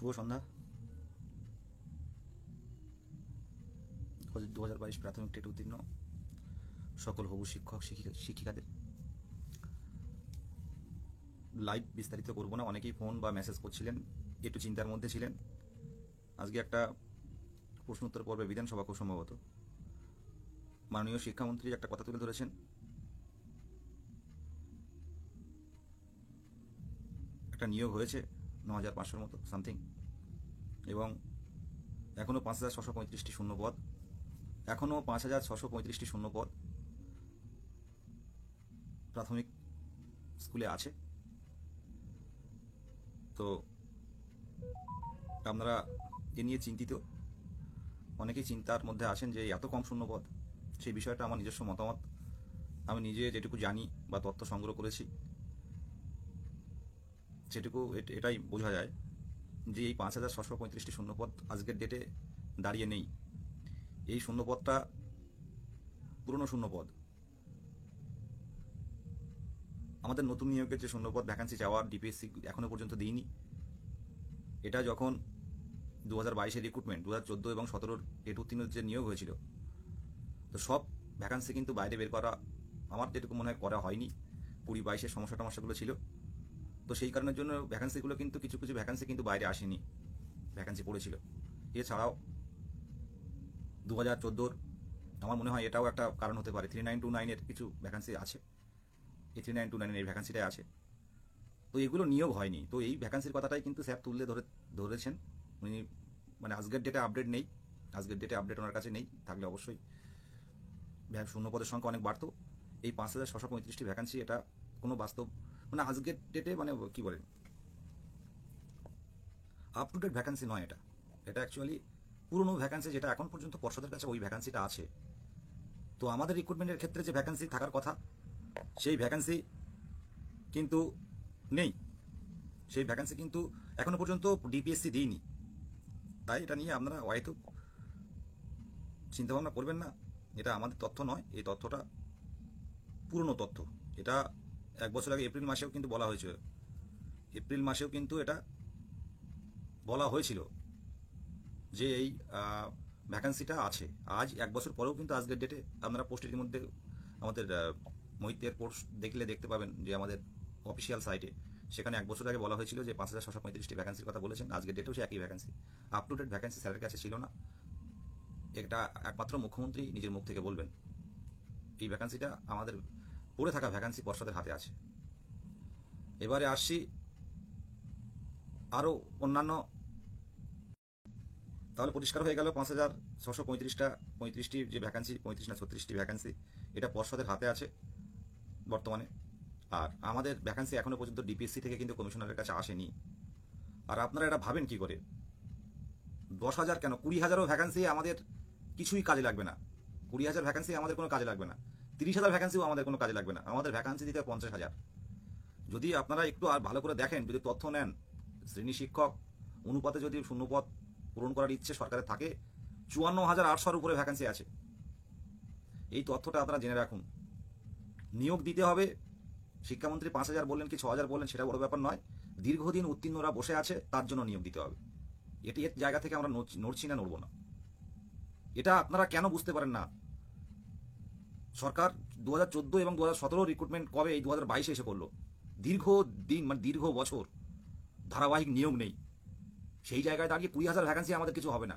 শুভ সন্ধ্যা। 2022 প্রাথমিক টেট উত্তীর্ণ সকল হবু শিক্ষক শিক্ষিকাদের লাইভ বিস্তারিত করবো না। অনেকেই ফোন বা মেসেজ করছিলেন, একটু চিন্তার মধ্যে ছিলেন। আজকে একটা প্রশ্ন উত্তর পর্বে বিধানসভা খুব সম্ভবত মাননীয় শিক্ষামন্ত্রী একটা কথা তুলে ধরেছেন। একটা নিয়োগ হয়েছে 9,500 মতো সামথিং, এবং এখনও 5,635টি শূন্য পদ, এখনও 5,635টি শূন্য পদ প্রাথমিক স্কুলে আছে। তো আপনারা এ নিয়ে চিন্তিত, অনেকেই চিন্তার মধ্যে আছেন যে এত কম শূন্য পদ। সেই বিষয়টা আমার নিজস্ব মতামত। আমি নিজে যেটুকু জানি বা তথ্য সংগ্রহ করেছি সেটুকু এটাই বোঝা যায় যে এই 5,635টি শূন্যপদ আজকের ডেটে দাঁড়িয়ে নেই। এই শূন্যপদটা পুরনো শূন্যপদ। আমাদের নতুন নিয়োগের যে শূন্যপদ ভ্যাকান্সি চাওয়ার ডিপিএসসি এখনো পর্যন্ত দিইনি। এটা যখন 2022-এর রিক্রুটমেন্ট, 2014 এবং 2017-র টেট উত্তীর্ণ যে নিয়োগ হয়েছিল, তো সব ভ্যাকান্সি কিন্তু বাইরে বের করা আমার যেটুকু মনে হয় করা হয়নি। 20-22-এর সমস্যাগুলো ছিল, তো সেই কারণের জন্য ভ্যাকান্সিগুলো কিন্তু কিছু কিছু ভ্যাকান্সি কিন্তু বাইরে আসেনি, ভ্যাকান্সি পড়েছিল। এছাড়াও 2014-র আমার মনে হয় এটাও একটা কারণ হতে পারে, 3929-এর কিছু ভ্যাকান্সি আছে, এই 3929-এর এই ভ্যাকান্সিটাই আছে। তো এগুলো নিয়োগ হয়নি। তো এই ভ্যাকান্সির কথাটাই কিন্তু স্যার তুলে ধরেছেন উনি। মানে আজকের ডেটে আপডেট নেই, আজকের ডেটে আপডেট ওনার কাছে নেই, থাকলে অবশ্যই শূন্যপদের সংখ্যা অনেক বাড়তো। এই 5,635টি ভ্যাকান্সি এটা কোনো বাস্তব মানে আজকের ডেটে মানে কি বলেন আপ টু ডেট ভ্যাকান্সি নয়। এটা অ্যাকচুয়ালি পুরনো ভ্যাকান্সি, যেটা এখন পর্যন্ত পর্ষদের কাছে ওই ভ্যাকান্সিটা আছে। তো আমাদের রিক্রুটমেন্টের ক্ষেত্রে যে ভ্যাকান্সি থাকার কথা সেই ভ্যাকান্সি কিন্তু নেই, সেই ভ্যাকান্সি কিন্তু এখনো পর্যন্ত ডিপিএসসি দিইনি। তাই এটা নিয়ে আপনারা হয়তো চিন্তাভাবনা করবেন না, এটা আমাদের তথ্য নয়, এই তথ্যটা পুরনো তথ্য। এটা 1 বছর আগে এপ্রিল মাসেও কিন্তু বলা হয়েছিল, এপ্রিল মাসেও কিন্তু এটা বলা হয়েছিল যে এই ভ্যাকান্সিটা আছে। আজ 1 বছর পরেও কিন্তু আজকের ডেটে আপনারা পোস্টের মধ্যে আমাদের মহিতের পোস্ট দেখতে পাবেন যে আমাদের অফিসিয়াল সাইটে, সেখানে 1 বছর আগে বলা হয়েছিল যে 5,635টি ভ্যাকান্সির কথা বলেছেন। আজকের ডেটেও সে একই vacancy, up to date vacancy স্যারের কাছে ছিল না। এটা একমাত্র মুখ্যমন্ত্রী নিজের মুখ থেকে বলবেন। এই ভ্যাকান্সিটা আমাদের পড়ে থাকা ভ্যাকান্সি পর্ষদের হাতে আছে। এবারে আসছি আরও অন্যান্য। তাহলে পরিষ্কার হয়ে গেল 5,635টি যে ভ্যাকান্সি, 35 না 36টি ভ্যাকান্সি এটা পর্ষদের হাতে আছে বর্তমানে। আর আমাদের ভ্যাকান্সি এখনো পর্যন্ত ডিপিএসসি থেকে কিন্তু কমিশনারের কাছে আসেনি। আর আপনারা এটা ভাবেন কি করে 10,000 কেন 20,000ও ভ্যাকান্সি আমাদের কিছুই কাজে লাগবে না। 20,000 ভ্যাকান্সি আমাদের কোনো কাজে লাগবে না, 30,000 ভ্যাকান্সিও আমাদের কোনো কাজে লাগবে না। আমাদের ভ্যাকান্সি দিতে 50,000। যদি আপনারা একটু আর ভালো করে দেখেন, যদি তথ্য নেন, শ্রেণী শিক্ষক অনুপাতে যদি শূন্যপদ পূরণ করার ইচ্ছে সরকারের থাকে, 54,800-র উপরে ভ্যাকান্সি আছে। এই তথ্যটা আপনারা জেনে রাখুন। নিয়োগ দিতে হবে। শিক্ষামন্ত্রী 5,000 বললেন কি 6,000 বললেন সেটা বড় ব্যাপার নয়। দীর্ঘদিন উত্তীর্ণরা বসে আছে, তার জন্য নিয়োগ দিতে হবে। এর জায়গা থেকে আমরা নড়ছি না, নড়ব না। এটা আপনারা কেন বুঝতে পারেন না? সরকার 2014 এবং 2017 রিক্রুটমেন্ট কবে এই 2022-এ এসে করলো? দীর্ঘদিন মানে দীর্ঘ বছর ধারাবাহিক নিয়োগ নেই। সেই জায়গায় দাঁড়িয়ে 20,000 ভ্যাকান্সি আমাদের কিছু হবে না।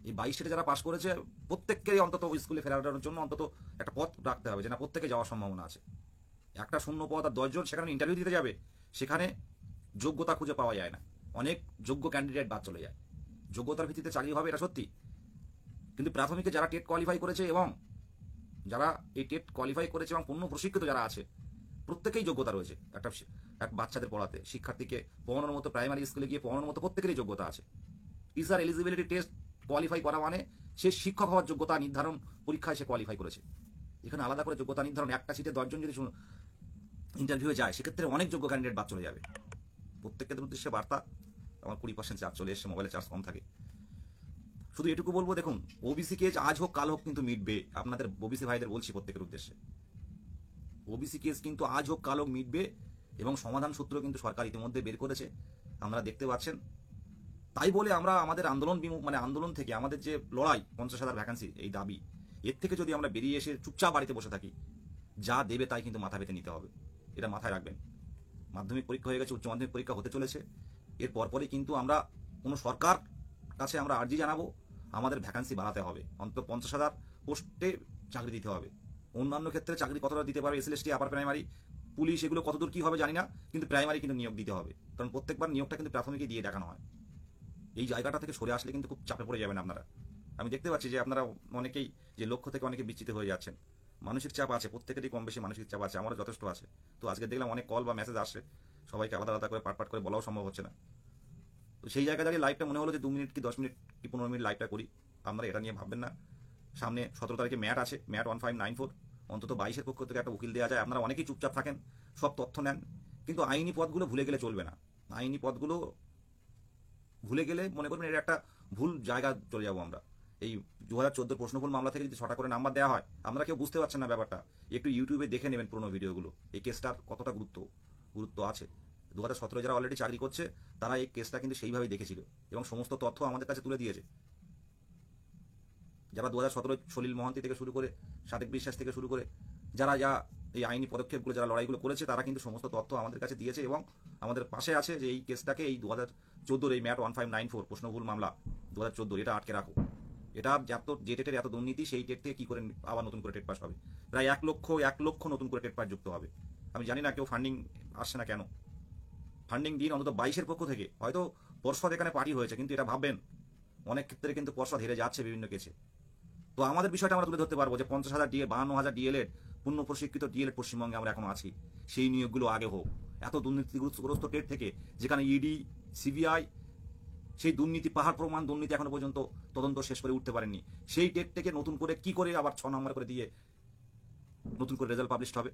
এই 22 যারা পাশ করেছে প্রত্যেককেই অন্তত স্কুলে ফেরানোর জন্য অন্তত একটা পথ রাখতে হবে, যে না প্রত্যেকে যাওয়ার সম্ভাবনা আছে। একটা শূন্য পদ আর 10 জন সেখানে ইন্টারভিউ দিতে যাবে, সেখানে যোগ্যতা খুঁজে পাওয়া যায় না, অনেক যোগ্য ক্যান্ডিডেট বাদ চলে যায়। যোগ্যতার ভিত্তিতে চাকরি হবে এটা সত্যি, কিন্তু প্রাথমিকে যারা টেট কোয়ালিফাই করেছে এবং যারা এই টেট কোয়ালিফাই করেছে এবং পূর্ণ প্রশিক্ষিত যারা আছে, প্রত্যেকেই যোগ্যতা রয়েছে। এক বাচ্চাদের পড়াতে, শিক্ষার্থীকে পড়ানোর মতো, প্রাইমারি স্কুলে গিয়ে পড়ানোর মতো প্রত্যেকেরই যোগ্যতা আছে। টিচার এলিজিবিলিটি টেস্ট কোয়ালিফাই করা মানে সে শিক্ষক হওয়ার যোগ্যতা নির্ধারণ পরীক্ষায় সে কোয়ালিফাই করেছে। এখানে আলাদা করে যোগ্যতা নির্ধারণ, একটা সিটে 10 জন যদি ইন্টারভিউয়ে যায়, সেক্ষেত্রে অনেক যোগ্য ক্যান্ডিডেট বাদ চলে যাবে। প্রত্যেকের উদ্দেশ্যে বার্তা, আমার 20% চার্জ চলে এসছে, মোবাইলে চার্জ কম থাকে। শুধু এটুকু বলবো, দেখুন ওবিসি কেস আজ হোক কাল হোক কিন্তু মিটবে। আপনাদের ওবিসি ভাইদের বলছি প্রত্যেকের উদ্দেশ্যে, ওবিসি কেস কিন্তু আজ হোক কাল হোক মিটবে, এবং সমাধান সূত্র কিন্তু সরকার ইতিমধ্যে বের করেছে, আপনারা দেখতে পাচ্ছেন। তাই বলে আমরা আমাদের আন্দোলন মানে আন্দোলন থেকে আমাদের যে লড়াই 50,000 ভ্যাকান্সি এই দাবি, এর থেকে যদি আমরা বেরিয়ে এসে চুপচাপ বাড়িতে বসে থাকি, যা দেবে তাই কিন্তু মাথা পেতে নিতে হবে। এটা মাথায় রাখবেন। মাধ্যমিক পরীক্ষা হয়ে গেছে, উচ্চ মাধ্যমিক পরীক্ষা হতে চলেছে। এর পরপরই কিন্তু আমরা কোনো সরকার কাছে আমরা আর্জি জানাবো, আমাদের ভ্যাকান্সি বাড়াতে হবে, অন্তত 50,000 পোস্টে চাকরি দিতে হবে। অন্যান্য ক্ষেত্রে চাকরি কতটা দিতে পারবে, এসএলএসটি, আপার প্রাইমারি, পুলিশ, এগুলো কতদূর কী হবে জানি না, কিন্তু প্রাইমারি কিন্তু নিয়োগ দিতে হবে। কারণ প্রত্যেকবার নিয়োগটা কিন্তু প্রাথমিকে দিয়ে দেখানো হয়। এই জায়গাটা থেকে সরে আসলে কিন্তু খুব চাপে পড়ে যাবেন আপনারা। আমি দেখতে পাচ্ছি যে আপনারা অনেকেই যে লক্ষ্য থেকে অনেকে বিচ্যুত হয়ে যাচ্ছেন। মানসিক চাপ আছে, প্রত্যেকেরই কম বেশি মানসিক চাপ আছে, আমারও যথেষ্ট আছে। তো আজকে দেখলাম অনেক কল বা মেসেজ আসছে, সবাইকে আলাদা আলাদা করে পাট করে বলাও সম্ভব হচ্ছে না। তো সেই জায়গায় দাঁড়িয়ে লাইভটা মনে হলো যে 2 মিনিট কি 10 মিনিট কি 15 মিনিট লাইভটা করি। আপনারা এটা নিয়ে ভাববেন না। সামনে 17 তারিখে ম্যাট আছে, ম্যাট 1594, অন্তত 22-এর পক্ষ থেকে একটা উকিল দেওয়া যায়। আপনারা অনেকেই চুপচাপ থাকেন, সব তথ্য নেন, কিন্তু আইনি পথগুলো ভুলে গেলে চলবে না। আইনি পথগুলো ভুলে গেলে মনে করবেন এটা একটা ভুল জায়গা চলে যাবো আমরা। এই 2014 প্রশ্নভুল মামলা থেকে যদি 6টা করে নাম্বার দেওয়া হয়, আমরা কেউ বুঝতে পারছেন না ব্যাপারটা। একটু ইউটিউবে দেখে নেবেন পুরোনো ভিডিওগুলো, এই কেসটার কতটা গুরুত্ব আছে। 2017 যারা অলরেডি চাকরি করছে তারা এই কেসটা কিন্তু সেইভাবেই দেখেছিল এবং সমস্ত তথ্য আমাদের কাছে তুলে দিয়েছে। যারা 2017 সলিল মহান্তি থেকে শুরু করে সাদেক বিশ্বাস থেকে শুরু করে যারা এই আইনি পদক্ষেপগুলো, যারা লড়াইগুলো করেছে, তারা কিন্তু সমস্ত তথ্য আমাদের কাছে দিয়েছে এবং আমাদের পাশে আছে যে এই কেসটাকে, এই 2014 এই ম্যাট 1594 প্রশ্নভুল মামলা 2014, এটা আটকে রাখো। এটা যে টেটের এত দুর্নীতি, সেই টেট থেকে কি করে আবার নতুন করে টেট পাস হবে। প্রায় 1 লক্ষ নতুন করে টেট পাস যুক্ত হবে। আমি জানি না কেউ ফান্ডিং আসছে না কেন। ফান্ডিং দিন অন্তত 22-এর পক্ষ থেকে। হয়তো পর্ষদ এখানে পার্টি হয়েছে, কিন্তু এটা ভাববেন অনেক ক্ষেত্রে কিন্তু পর্ষদ হেরে যাচ্ছে বিভিন্ন কেসে। তো আমাদের বিষয়টা আমরা তুলে ধরতে পারবো যে 50,000 52,000 ডিএলএড, পূর্ণ প্রশিক্ষিত ডিএলএড পশ্চিমবঙ্গে আমরা এখনো আছি। সেই নিয়োগগুলো আগে হোক। এত দুর্নীতিগ্রস্ত টেট থেকে, যেখানে ইডি, সিবিআই সেই দুর্নীতি, পাহাড় প্রমাণ দুর্নীতি এখনো পর্যন্ত তদন্ত শেষ করে উঠতে পারেননি, সেই টেট থেকে নতুন করে কি করে আবার 6 নম্বর করে দিয়ে নতুন করে রেজাল্ট পাবলিশ হবে।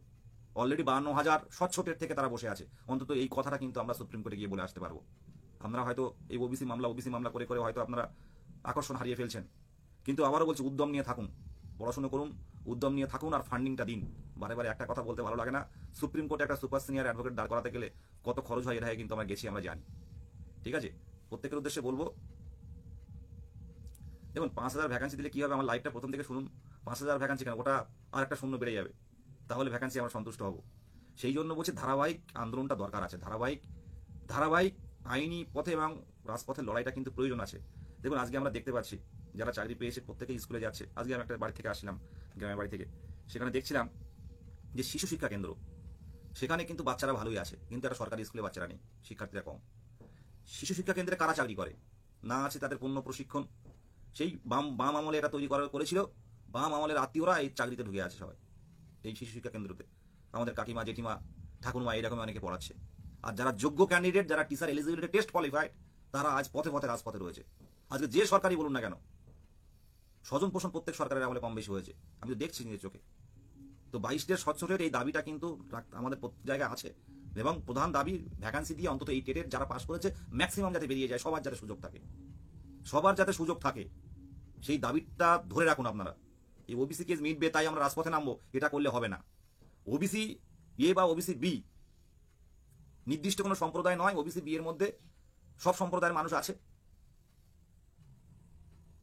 অলরেডি 52,000 স্বচ্ছ টেট থেকে তারা বসে আছে। অন্তত এই কথাটা কিন্তু আমরা সুপ্রিম কোর্টে গিয়ে বলে আসতে পারবো। আমরা হয়তো এই ওবিসি মামলা করে করে হয়তো আপনারা আকর্ষণ হারিয়ে ফেলছেন, কিন্তু আবারও বলছি, উদ্যম নিয়ে থাকুন, পড়াশোনা করুন, উদ্যম নিয়ে থাকুন, আর ফান্ডিংটা দিন। বারে বারে একটা কথা বলতে ভালো লাগে না, সুপ্রিম কোর্টে একটা সুপার সিনিয়র অ্যাডভোকেট দাঁড় করাতে গেলে কত খরচ হয়, এটা কিন্তু আমরা গেছি, আমরা জানি। ঠিক আছে, প্রত্যেকের উদ্দেশ্যে বলবো, দেখুন 5,000 ভ্যাকান্সি দিলে কি হবে, আমার লাইভটা প্রথম থেকে শুনুন। 5,000 ভ্যাকান্সি কেন, ওটা আর একটা শূন্য বেড়ে যাবে, তাহলে ভ্যাকান্সি আমরা সন্তুষ্ট হব। সেই জন্য বলছি ধারাবাহিক আন্দোলনটা দরকার আছে, ধারাবাহিক আইনি পথে এবং রাজপথের লড়াইটা কিন্তু প্রয়োজন আছে। দেখুন আজকে আমরা দেখতে পাচ্ছি যারা চাকরি পেয়েছে প্রত্যেকেই স্কুলে যাচ্ছে। আজকে আমি একটা বাড়ি থেকে আসলাম, গ্রামের বাড়ি থেকে, সেখানে দেখছিলাম যে শিশু শিক্ষা কেন্দ্র, সেখানে কিন্তু বাচ্চারা ভালোই আছে, কিন্তু একটা সরকারি স্কুলে বাচ্চারা নেই, শিক্ষার্থীরা কম। শিশু শিক্ষা কেন্দ্রে কারা চাকরি করে, না আছে তাদের পূর্ণ প্রশিক্ষণ। সেই বাম আমলে এটা তৈরি করেছিল, বাম আমলের আত্মীয়রা এই চাকরিতে ঢুকে আছে সবাই এই শিশু শিক্ষা কেন্দ্রতে। আমাদের কাকিমা, জেঠিমা, ঠাকুরমা এরকম অনেকে পড়াচ্ছে। আর যারা যোগ্য ক্যান্ডিডেট, যারা টিচার এলিজিবিলিটি টেস্ট কোয়ালিফাইড, তারা আজ পথে রাজপথে রয়েছে। আজকে যে সরকারই বলুন না কেন, স্বজন পোষণ প্রত্যেক সরকারের আমলে কম বেশি হয়েছে, আমি তো দেখছি নিজের চোখে। তো 22 স্বচ্ছ টেট, এই দাবিটা কিন্তু আমাদের প্রত্যেক জায়গায় আছে এবং প্রধান দাবি ভ্যাকান্সি দিয়ে অন্তত এই টেটের যারা পাস করেছে ম্যাক্সিমাম যাতে বেরিয়ে যায়, সবার যাতে সুযোগ থাকে, সেই দাবিটা ধরে রাখুন আপনারা। এই ওবিসি কেস মিটবে তাই আমরা রাজপথে নামবো, এটা করলে হবে না। ওবিসি এ বা ওবিসি বি নির্দিষ্ট কোনো সম্প্রদায় নয়, ওবিসি বি এর মধ্যে সব সম্প্রদায়ের মানুষ আছে,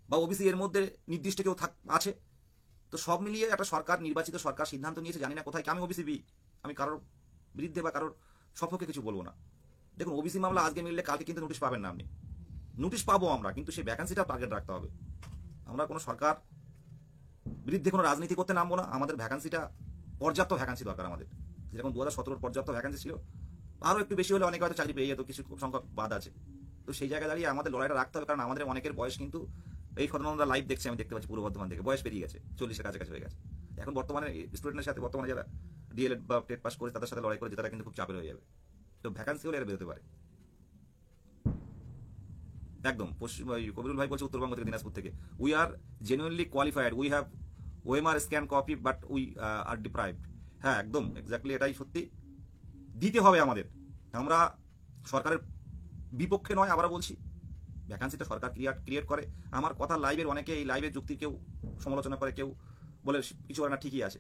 বা ওবিসি এর মধ্যে নির্দিষ্ট কেউ আছে। তো সব মিলিয়ে একটা নির্বাচিত সরকার সিদ্ধান্ত নিয়েছে, জানি না কোথায়। আমি ওবিসি বি, আমি কারোর বিরুদ্ধে বা কারোর সপক্ষে কিছু বলবো না। দেখুন ওবিসি মামলা আজকে মিললে কালকে কিন্তু নোটিশ পাবেন না, আপনি নোটিশ পাবো আমরা, কিন্তু সেই ভ্যাকান্সিটা টার্গেট রাখতে হবে। আমরা কোনো সরকার বিরুদ্ধে কোনো রাজনীতি করতে নামবো না। আমাদের ভ্যাকান্সিটা, পর্যাপ্ত ভ্যাকান্সি দরকার আমাদের। যেরকম 2017 পর্যাপ্ত ভ্যাকান্সি ছিল, আরও একটু বেশি হলে অনেকে হয়তো চাকরি পেয়ে যেত, কিছু সংখ্যক বাদ আছে। তো সেই জায়গায় দাঁড়িয়ে আমাদের লড়াইটা রাখতে হবে, কারণ আমাদের অনেকের বয়স কিন্তু, এই ঘটনাটা লাইভ দেখছি, আমি দেখতে পাচ্ছি পূর্ব বর্ধমান থেকে, বয়স পেরিয়ে গেছে, 40-এর কাছাকাছি হয়ে গেছে। এখন বর্তমানে স্টুডেন্টের সাথে, বর্তমানে যারা ডিএলএড বা টেট পাস করে তাদের সাথে লড়াই করে তারা কিন্তু খুব চাপের হয়ে যাবে। তো ভ্যাকান্সি হলে এরা বেরোতে পারে একদম। কবিরুল ভাই বলছে উত্তরবঙ্গ থেকে, দিনাজপুর থেকে, we are genuinely qualified, we have OMR scan copy but we are deprived. হ্যাঁ একদম এক্স্যাক্টলি, এটাই সত্যি, দিতে হবে আমাদের। আমরা সরকারের বিপক্ষে নয়, আবার বলছি, ভ্যাকান্সিটা সরকার ক্রিয়েট করে। আমার কথা লাইভের অনেকে এই লাইভের যুক্তি কেউ সমালোচনা করে, কেউ বলে কিছু করে না, ঠিকই আছে।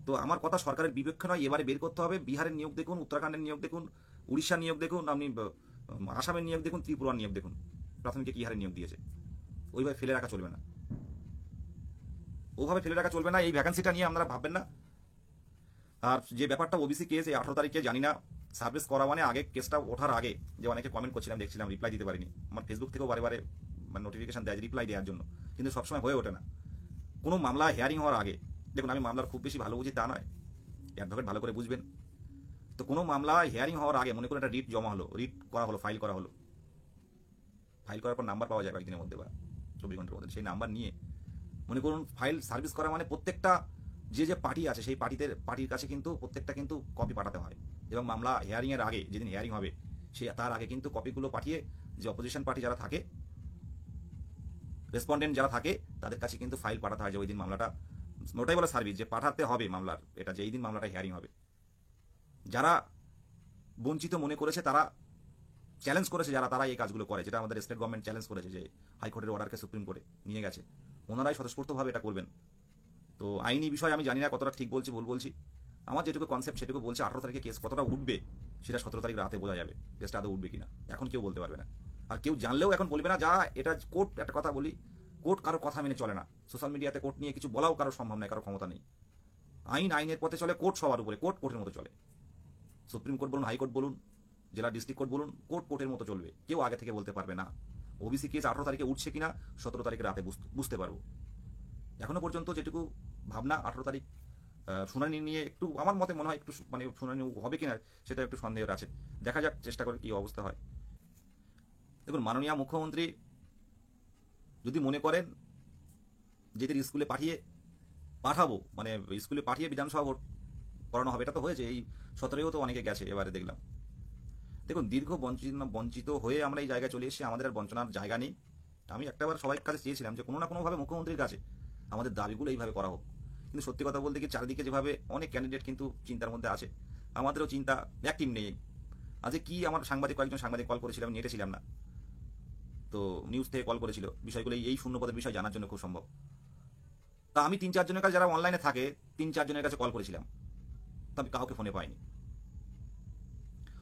তো আমার কথা সরকারের বিপক্ষে নয়, এবারে বের করতে হবে। বিহারের নিয়োগ দেখুন, উত্তরাখণ্ডের নিয়োগ দেখুন, উড়িষ্যার নিয়োগ দেখুন, আপনি আসামের নিয়োগ দেখুন, ত্রিপুরার নিয়োগ দেখুন, প্রাথমিকে কী হারে নিয়োগ দিয়েছে, ওইভাবে ফেলে রাখা চলবে না, ওভাবে ফেলে রাখা চলবে না। এই ভ্যাকান্সিটা নিয়ে আপনারা ভাববেন না। আর যে ব্যাপারটা ওবিসি কেস এই 18 তারিখে জানি না সার্ভিস করা মানে আগে কেসটা ওঠার আগে যে অনেকে কমেন্ট করছিলাম দেখছিলাম, রিপ্লাই দিতে পারিনি। আমার ফেসবুক থেকেও বারে বারে মানে নোটিফিকেশন দেয় রিপ্লাই দেওয়ার জন্য, কিন্তু সবসময় হয়ে ওঠে না। কোনো মামলা হিয়ারিং হওয়ার আগে, দেখুন আমি মামলার খুব বেশি ভালো বুঝি তা নয়, অ্যাডভোকেট ভালো করে বুঝবেন। তো কোনো মামলা হিয়ারিং হওয়ার আগে মনে করুন একটা রিট জমা হলো, রিট করা হলো, ফাইল করা হলো, ফাইল করার পর নাম্বার পাওয়া যায় কয়েকদিনের মধ্যে বা 24 ঘন্টার মধ্যে, সেই নাম্বার নিয়ে মনে করুন ফাইল সার্ভিস করা মানে প্রত্যেকটা যে পার্টি আছে সেই পার্টির কাছে কিন্তু প্রত্যেকটা কিন্তু কপি পাঠাতে হয়। এবং মামলা হিয়ারিংয়ের আগে, যেদিন হিয়ারিং হবে সে তার আগে কিন্তু কপিগুলো পাঠিয়ে যে অপোজিশন পার্টি যারা থাকে, রেসপন্ডেন্ট যারা থাকে তাদের কাছে কিন্তু ফাইল পাঠাতে হয় যে ওই দিন মামলাটা, ওটাই বলে সার্ভিস যে পাঠাতে হবে মামলার এটা, যে এই দিন মামলাটা হিয়ারিং হবে। যারা বঞ্চিত মনে করেছে, তারা চ্যালেঞ্জ করেছে, যারা তারা এই কাজগুলো করে, যেটা আমাদের স্টেট গভর্নমেন্ট চ্যালেঞ্জ করেছে যে হাইকোর্টের অর্ডারকে সুপ্রিম কোর্টে নিয়ে গেছে, ওনারাই স্বতঃস্ফূর্তভাবে এটা করবেন। তো আইনি বিষয় আমি জানি না কতটা ঠিক বলছি ভুল বলছি, আমার যেটুকু কনসেপ্ট সেটুকু বলছে। 18 তারিখে কেস কতটা উঠবে সেটা 17 তারিখ রাতে বোঝা যাবে, কেসটা আদৌ উঠবে কিনা এখন কেউ বলতে পারবে না। আর কেউ জানলেও এখন বলবে না। যা এটা কোর্ট, একটা কথা বলি, কোর্ট কারো কথা মেনে চলে না। সোশ্যাল মিডিয়াতে কোর্ট নিয়ে কিছু বলাও কারো সম্ভব নয়, কারো ক্ষমতা নেই। আইনের পথে চলে, কোর্ট সবার উপরে, কোর্ট কোর্টের মতো চলে। সুপ্রিম কোর্ট বলুন, হাইকোর্ট বলুন, জেলা ডিস্ট্রিক্ট কোর্ট বলুন, কোর্ট কোর্টের মতো চলবে, কেউ আগে থেকে বলতে পারবে না। ওবিসি কেস 18 তারিখে উঠছে কিনা 17 তারিখে রাতে বুঝতে পারবো। এখনো পর্যন্ত যেটুকু ভাবনা 18 তারিখ শুনানি নিয়ে একটু আমার মতে মনে হয় একটু মানে শুনানি হবে কিনা সেটা একটু সন্দেহের আছে। দেখা যাক, চেষ্টা করে কি অবস্থা হয়। দেখুন মাননীয় মুখ্যমন্ত্রী যদি মনে করেন যেদের স্কুলে পাঠাবো মানে স্কুলে পাঠিয়ে বিধানসভা ভোট করানো হবে, এটা তো হয়েছে, এই 17-এও তো অনেকে গেছে, এবারে দেখলাম। দেখুন দীর্ঘ বঞ্চিত হয়ে আমরা এই জায়গায় চলে এসেছি, আমাদের আর বঞ্চনার জায়গা নেই। আমি একটাবার সবাই কাছে চেয়েছিলাম যে কোনো না কোনোভাবে মুখ্যমন্ত্রীর কাছে আমাদের দাবিগুলো এইভাবে করা হোক, কিন্তু সত্যি কথা বলতে কি চারিদিকে যেভাবে অনেক ক্যান্ডিডেট কিন্তু চিন্তার মধ্যে আছে, আমাদেরও চিন্তা অ্যাক্টিভ নেই। আজকে কি আমার কয়েকজন সাংবাদিক কল করেছিলাম, নেটে ছিলাম না, তো নিউজ থেকে কল করেছিল বিষয়গুলো, এই শূন্যপদের বিষয় জানার জন্য খুব সম্ভব। তা আমি 3-4 জনের কাছে, যারা অনলাইনে থাকে 3-4 জনের কাছে কল করেছিলাম, তো আমি কাউকে ফোনে পাইনি।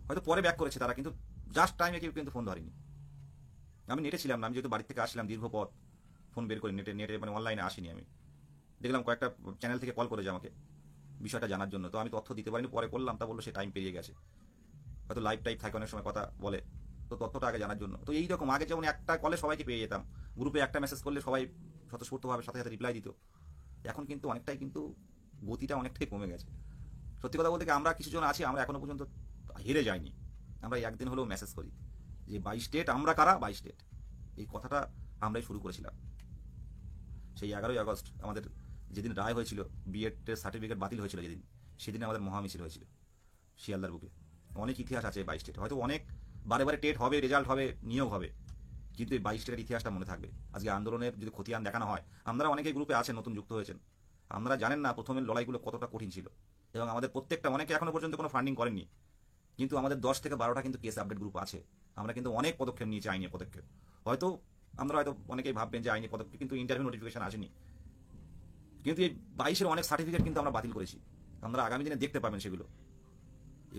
হয়তো পরে ব্যাক করেছে তারা, কিন্তু জাস্ট টাইমে কেউ কিন্তু ফোন ধরেনি। আমি নেটে ছিলাম না, আমি যেহেতু বাড়ি থেকে আসলাম দীর্ঘ পথ, ফোন বের করে নেটে মানে অনলাইনে আসিনি। আমি দেখলাম কয়েকটা চ্যানেল থেকে কল করেছে আমাকে বিষয়টা জানার জন্য, তো আমি তথ্য দিতে পারিনি, পরে করলাম, তা বললো সে টাইম পেরিয়ে গেছে। হয়তো লাইভ টাইপ থাকে, অনেক সময় কথা বলে, তো তথ্যটা আগে জানার জন্য। তো এইরকম আগে যেমন একটা কলে সবাইকে পেয়ে যেতাম, গ্রুপে একটা মেসেজ করলে সবাই স্বতঃস্ফূর্তভাবে সাথে সাথে রিপ্লাই দিত, এখন কিন্তু অনেকটাই কিন্তু গতিটা অনেকটাই কমে গেছে। সত্যি কথা বলতে কি আমরা কিছুজন আছি, আমরা এখনো পর্যন্ত হেরে যাইনি। আমরা একদিন হলেও মেসেজ করি যে 22 স্টেট, আমরা কারা 22 স্টেট, এই কথাটা আমরাই শুরু করেছিলাম। সেই 11ই আগস্ট আমাদের যেদিন রায় হয়েছিল, বিএডের সার্টিফিকেট বাতিল হয়েছিল যেদিন, সেদিন আমাদের মহামিছিল হয়েছিল শিয়ালদার বুকে। অনেক ইতিহাস আছে 22 স্টেট, হয়তো অনেক বারে বারে টেট হবে, রেজাল্ট হবে, নিয়োগ হবে, কিন্তু এই 22 স্টেটের ইতিহাসটা মনে থাকবে। আজকে আন্দোলনের যদি খতিয়ান দেখানো হয়, আমরা অনেকেই গ্রুপে আছেন, নতুন যুক্ত হয়েছেন, আপনারা জানেন না প্রথমের লড়াইগুলো কতটা কঠিন ছিল। এবং আমাদের প্রত্যেকটা, অনেকে এখনো পর্যন্ত কোনো ফান্ডিং করেননি, কিন্তু আমাদের 10 থেকে 12টা কিন্তু কেস আপডেট গ্রুপ আছে। আমরা কিন্তু অনেক পদক্ষেপ নিয়েছি, আইনি পদক্ষেপ। হয়তো অনেকেই ভাববেন যে আইনি পদক্ষেপ, কিন্তু ইন্টারভিউ নোটিফিকেশন আসেনি, কিন্তু এই 22-এর অনেক সার্টিফিকেট কিন্তু আমরা বাতিল করেছি। আমরা আগামী দিনে দেখতে পাবেন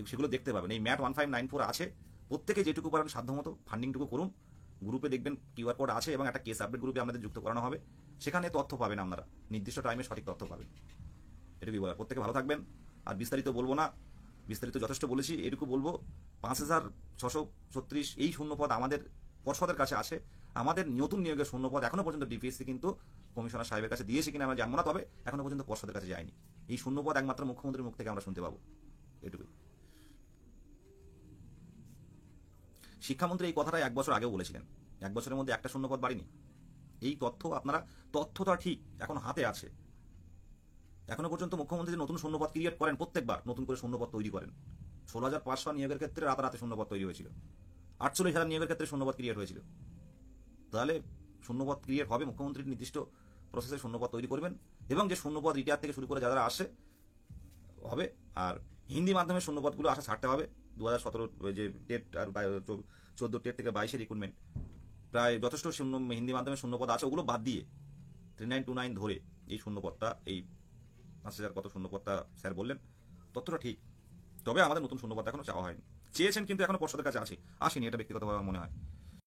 সেগুলো দেখতে পাবেন। এই ম্যাট 1594 আছে, প্রত্যেকে যেটুকু পারেন সাধ্যমতো ফান্ডিংটুকু করুন। গ্রুপে দেখবেন কিউআর কোড আছে, এবং একটা কেস আপডেট গ্রুপে আমাদের যুক্ত করানো হবে, সেখানে তথ্য পাবেন, আপনারা নির্দিষ্ট টাইমে সঠিক তথ্য পাবেন। এটুকুই বলার। প্রত্যেকে ভালো থাকবেন। আর বিস্তারিত বলবো না, বিস্তারিত যথেষ্ট বলেছি, এটুকু বলবো 5636 এই শূন্যপদ আমাদের পর্ষদের কাছে আছে। আমাদের নতুন নিয়োগের শূন্যপদ এখনো পর্যন্ত ডিপিএসসি কিন্তু কমিশনার সাহেবের কাছে দিয়েছে কিনা আমরা জানবো না, তবে এখনো পর্যন্ত পর্ষদের কাছে যায়নি। এই শূন্যপদ একমাত্র মুখ্যমন্ত্রীর মুখ থেকে আমরা শুনতে পাবো, এটুকুই। শিক্ষামন্ত্রী এই কথাটা 1 বছর আগেও বলেছিলেন, 1 বছরের মধ্যে একটা শূন্যপদ বাড়েনি। এই তথ্যটা ঠিক এখন হাতে আছে। এখনো পর্যন্ত মুখ্যমন্ত্রী নতুন শূন্যপদ ক্রিয়েট করেন, প্রত্যেকবার নতুন করে শূন্যপদ তৈরি করেন। 16,500 নিয়োগের ক্ষেত্রে রাতারাতি শূন্যপদ তৈরি হয়েছিল, 48,000 নিয়োগের ক্ষেত্রে শূন্যপদ ক্রিয়েট হয়েছিল। তাহলে শূন্যপদ ক্রিয়েট হবে, মুখ্যমন্ত্রীর নির্দিষ্ট প্রসেসে শূন্যপদ তৈরি করবেন, এবং যে শূন্যপদ রিটায়ার থেকে শুরু করে যারা আসে হবে। আর হিন্দি মাধ্যমে শূন্যপদগুলো আসা ছাড়তে হবে। 2017 যে টেট আর 14 টেট থেকে 22-এর রিক্রুটমেন্ট, প্রায় যথেষ্ট হিন্দি মাধ্যমে শূন্যপদ আছে, ওগুলো বাদ দিয়ে 3929 ধরে এই শূন্যপদটা, এই 5,000 কত শূন্যপদটা স্যার বললেন, তথ্যটা ঠিক। তবে আমাদের নতুন শূন্যপদ এখনো চাওয়া হয়নি, চেয়েছেন কিন্তু এখনো পর্ষদের কাছে আসেনি, এটা ব্যক্তিগতভাবে মনে হয়।